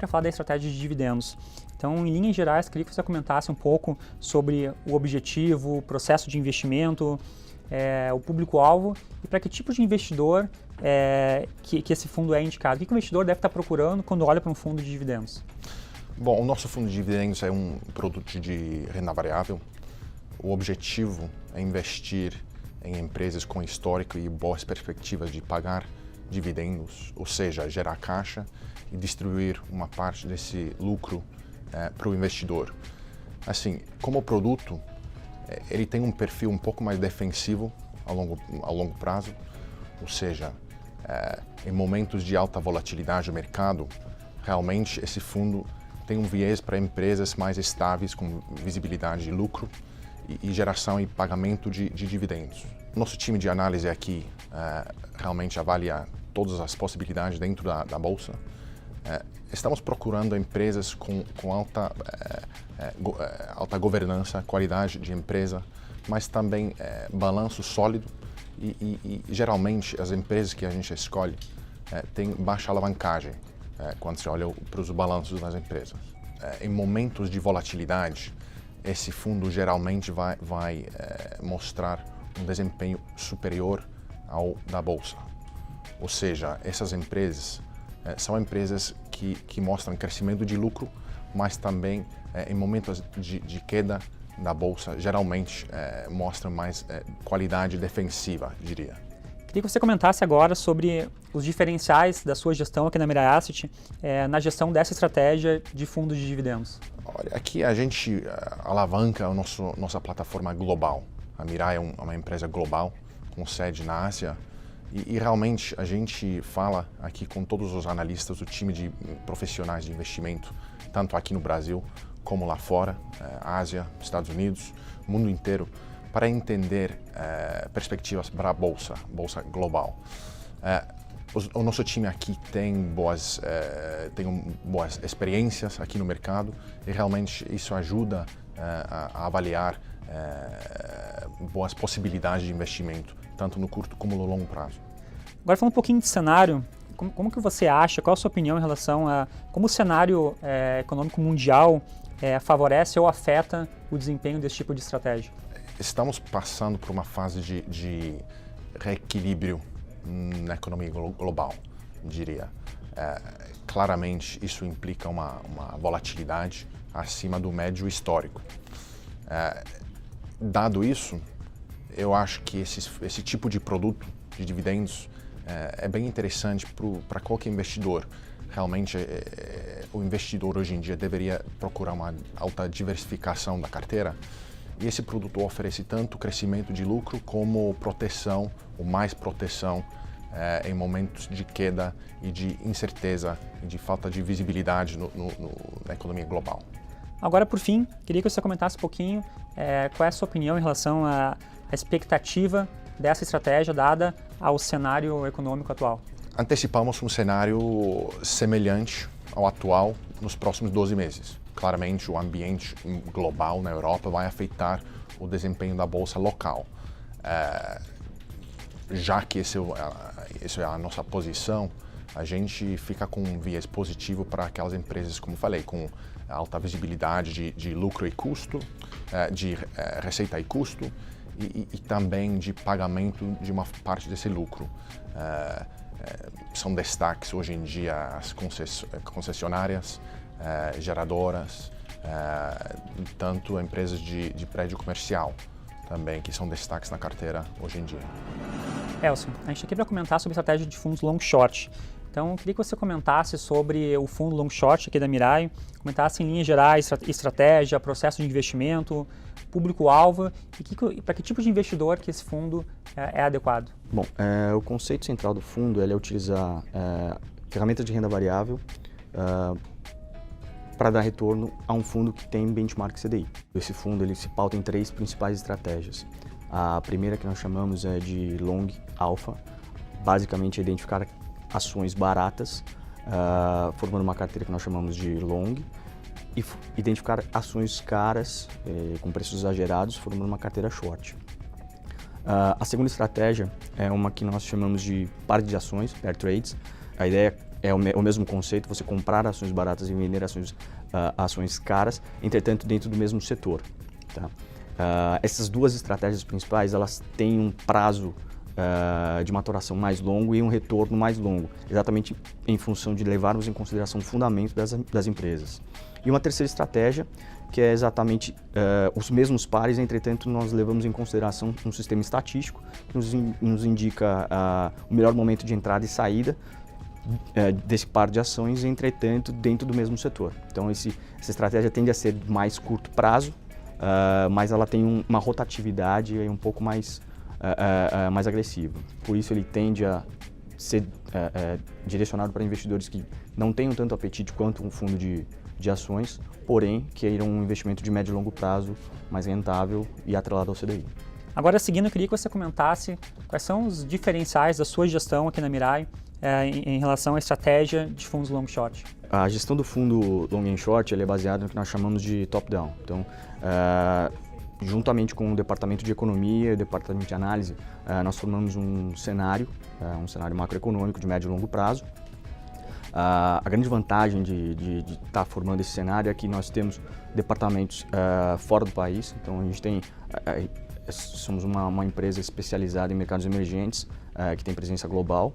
falar da estratégia de dividendos. Então, em linhas gerais, queria que você comentasse um pouco sobre o objetivo, o processo de investimento, o público-alvo e para que tipo de investidor que esse fundo é indicado. O que o investidor deve estar procurando quando olha para um fundo de dividendos? Bom, o nosso fundo de dividendos é um produto de renda variável. O objetivo é investir em empresas com histórico e boas perspectivas de pagar dividendos, ou seja, gerar caixa e distribuir uma parte desse lucro para o investidor. Assim, como produto, ele tem um perfil um pouco mais defensivo ao longo prazo, ou seja, em momentos de alta volatilidade do mercado, realmente esse fundo tem um viés para empresas mais estáveis, com visibilidade de lucro e geração e pagamento de dividendos. Nosso time de análise aqui realmente avalia todas as possibilidades dentro da bolsa. Estamos procurando empresas com alta governança, qualidade de empresa, mas também balanço sólido e geralmente as empresas que a gente escolhe têm baixa alavancagem quando se olha para os balanços das empresas. Em momentos de volatilidade, esse fundo geralmente vai mostrar um desempenho superior ao da bolsa. Ou seja, essas empresas são empresas que mostram crescimento de lucro, mas também em momentos de queda da bolsa, geralmente mostram mais qualidade defensiva, diria. Queria que você comentasse agora sobre os diferenciais da sua gestão aqui na Mirai Asset na gestão dessa estratégia de fundos de dividendos. Olha, aqui a gente alavanca a nossa plataforma global. A Mirai é uma empresa global, com sede na Ásia, e realmente a gente fala aqui com todos os analistas, o time de profissionais de investimento, tanto aqui no Brasil como lá fora, Ásia, Estados Unidos, mundo inteiro, para entender perspectivas para a bolsa global. O nosso time aqui tem boas experiências aqui no mercado e realmente isso ajuda a avaliar boas possibilidades de investimento, tanto no curto como no longo prazo. Agora falando um pouquinho de cenário, como que você acha, qual a sua opinião em relação a como o cenário econômico mundial favorece ou afeta o desempenho desse tipo de estratégia? Estamos passando por uma fase de reequilíbrio na economia global, diria. Claramente isso implica uma volatilidade acima do médio histórico. Dado isso, eu acho que esse tipo de produto de dividendos é bem interessante para qualquer investidor. Realmente, o investidor hoje em dia deveria procurar uma alta diversificação da carteira e esse produto oferece tanto crescimento de lucro como proteção, ou mais proteção, em momentos de queda e de incerteza e de falta de visibilidade na economia global. Agora, por fim, queria que você comentasse um pouquinho qual é a sua opinião em relação à expectativa dessa estratégia dada ao cenário econômico atual. Antecipamos um cenário semelhante ao atual nos próximos 12 meses. Claramente, o ambiente global na Europa vai afetar o desempenho da bolsa local. Já que essa é a nossa posição, a gente fica com um viés positivo para aquelas empresas, como falei, com alta visibilidade de lucro e custo, de receita e custo, e também de pagamento de uma parte desse lucro. São destaques hoje em dia as concessionárias, geradoras, tanto empresas de prédio comercial também, que são destaques na carteira hoje em dia. Elcio, a gente está aqui para comentar sobre a estratégia de fundos long short. Então, eu queria que você comentasse sobre o fundo long short aqui da Mirai, comentasse em linhas gerais estratégia, processo de investimento, público-alvo e para que tipo de investidor que esse fundo é adequado. Bom, o conceito central do fundo é utilizar ferramentas de renda variável para dar retorno a um fundo que tem benchmark CDI. Esse fundo ele se pauta em 3 principais estratégias. A primeira que nós chamamos é de long alpha, basicamente é identificar ações baratas, formando uma carteira que nós chamamos de long, e identificar ações caras, com preços exagerados, formando uma carteira short. A segunda estratégia é uma que nós chamamos de par de ações, pair trades. A ideia é o mesmo conceito, você comprar ações baratas e vender ações caras, entretanto dentro do mesmo setor. Tá? Essas duas estratégias principais, elas têm um prazo de maturação mais longo e um retorno mais longo, exatamente em função de levarmos em consideração o fundamento das empresas. E uma terceira estratégia, que é exatamente os mesmos pares, entretanto nós levamos em consideração um sistema estatístico que nos indica o melhor momento de entrada e saída desse par de ações, entretanto dentro do mesmo setor. Então essa estratégia tende a ser mais curto prazo, mas ela tem uma rotatividade um pouco mais agressiva. Por isso ele tende a ser direcionado para investidores que não tenham tanto apetite quanto um fundo de ações, porém queiram um investimento de médio e longo prazo mais rentável e atrelado ao CDI. Agora, seguindo, eu queria que você comentasse quais são os diferenciais da sua gestão aqui na Mirai em relação à estratégia de fundos long short. A gestão do fundo long and short ele é baseada no que nós chamamos de top-down. Então, juntamente com o departamento de economia e o departamento de análise, nós formamos um cenário macroeconômico de médio e longo prazo. A grande vantagem de estar formando esse cenário é que nós temos departamentos fora do país. Então, a gente tem somos uma empresa especializada em mercados emergentes, que tem presença global,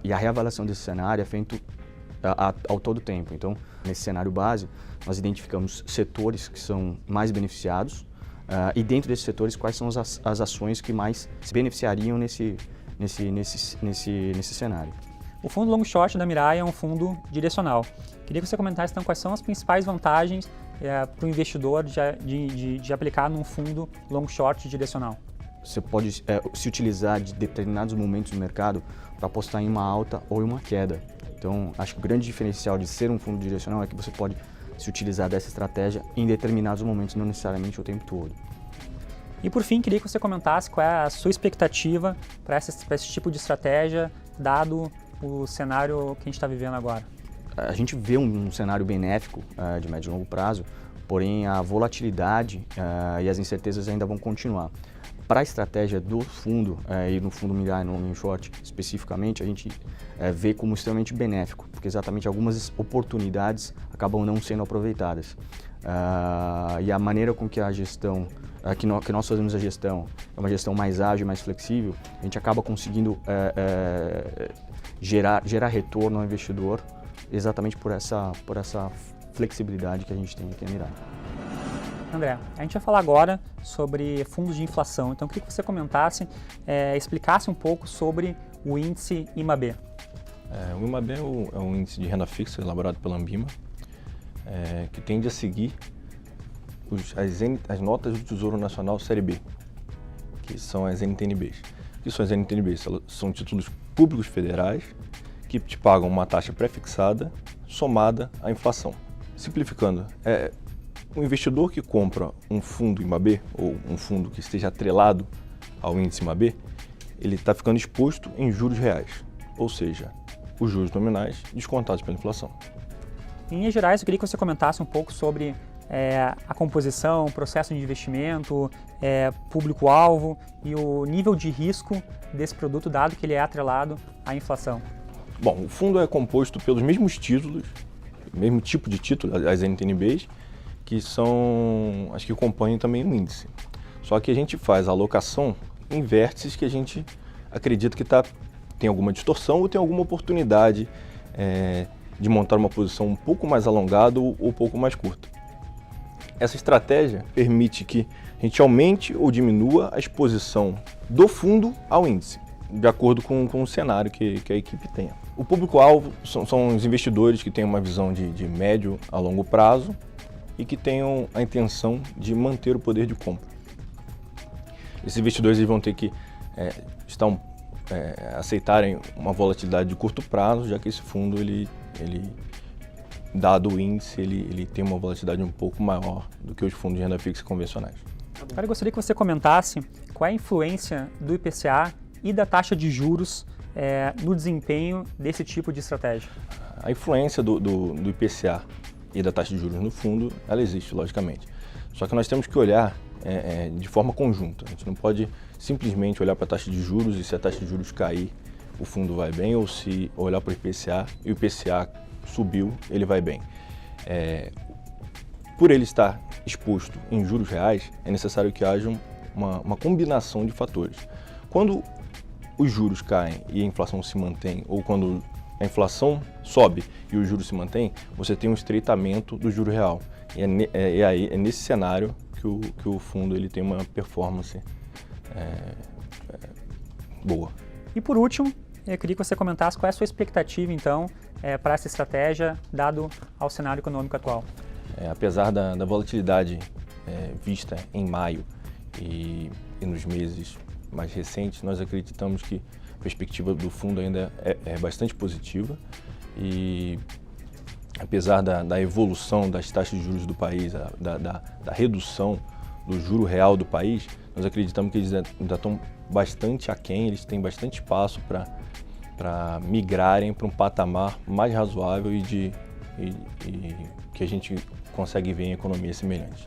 e a reavaliação desse cenário é feita ao todo tempo. Então, nesse cenário base, nós identificamos setores que são mais beneficiados e dentro desses setores, quais são as ações que mais se beneficiariam nesse cenário. O fundo long short da Mirai é um fundo direcional. Queria que você comentasse então quais são as principais vantagens para o investidor de aplicar num fundo long short direcional. Você pode se utilizar de determinados momentos do mercado para apostar em uma alta ou em uma queda. Então, acho que o grande diferencial de ser um fundo direcional é que você pode se utilizar dessa estratégia em determinados momentos, não necessariamente o tempo todo. E por fim, queria que você comentasse qual é a sua expectativa para esse tipo de estratégia, dado o cenário que a gente está vivendo agora. A gente vê um cenário benéfico de médio e longo prazo, porém a volatilidade e as incertezas ainda vão continuar. Para a estratégia do fundo, e no fundo Mirai, no long short especificamente, a gente vê como extremamente benéfico, porque exatamente algumas oportunidades acabam não sendo aproveitadas. E a maneira com que a gestão, que nós fazemos a gestão, é uma gestão mais ágil, mais flexível, a gente acaba conseguindo gerar retorno ao investidor exatamente por essa flexibilidade que a gente tem aqui na Mirai. André, a gente vai falar agora sobre fundos de inflação, então eu queria que você comentasse, explicasse um pouco sobre o índice IMAB. O IMAB é um índice de renda fixa elaborado pela Ambima, que tende a seguir as notas do Tesouro Nacional Série B, que são as NTNBs. O que são as NTNBs? São títulos públicos federais que te pagam uma taxa pré-fixada somada à inflação. Simplificando, o investidor que compra um fundo IMAB ou um fundo que esteja atrelado ao índice IMAB, ele está ficando exposto em juros reais, ou seja, os juros nominais descontados pela inflação. Em linhas gerais, eu queria que você comentasse um pouco sobre a composição, o processo de investimento, público-alvo e o nível de risco desse produto, dado que ele é atrelado à inflação. Bom, o fundo é composto pelos mesmos títulos, mesmo tipo de título, as NTNBs, que são as que compõem também o índice. Só que a gente faz a alocação em vértices que a gente acredita que tem alguma distorção ou tem alguma oportunidade de montar uma posição um pouco mais alongada ou um pouco mais curta. Essa estratégia permite que a gente aumente ou diminua a exposição do fundo ao índice, de acordo com o cenário que a equipe tenha. O público-alvo são os investidores que têm uma visão de médio a longo prazo e que tenham a intenção de manter o poder de compra. Esses investidores vão ter que aceitarem uma volatilidade de curto prazo, já que esse fundo, dado o índice, ele tem uma volatilidade um pouco maior do que os fundos de renda fixa convencionais. Agora eu gostaria que você comentasse qual é a influência do IPCA e da taxa de juros no desempenho desse tipo de estratégia. A influência do IPCA e da taxa de juros no fundo, ela existe, logicamente. Só que nós temos que olhar de forma conjunta. A gente não pode simplesmente olhar para a taxa de juros e se a taxa de juros cair, o fundo vai bem ou se olhar para o IPCA e o IPCA subiu, ele vai bem. Por ele estar exposto em juros reais, é necessário que haja uma combinação de fatores. Quando os juros caem e a inflação se mantém, ou quando a inflação sobe e o juro se mantém, você tem um estreitamento do juro real. E aí é nesse cenário que o fundo ele tem uma performance boa. E por último, eu queria que você comentasse qual é a sua expectativa, então, para essa estratégia, dado ao cenário econômico atual. Apesar da volatilidade vista em maio e nos meses mais recentes, nós acreditamos que a perspectiva do fundo ainda é bastante positiva e apesar da evolução das taxas de juros do país, da redução do juro real do país, nós acreditamos que eles ainda estão bastante aquém, eles têm bastante espaço para migrarem para um patamar mais razoável e que a gente consegue ver em economias semelhantes.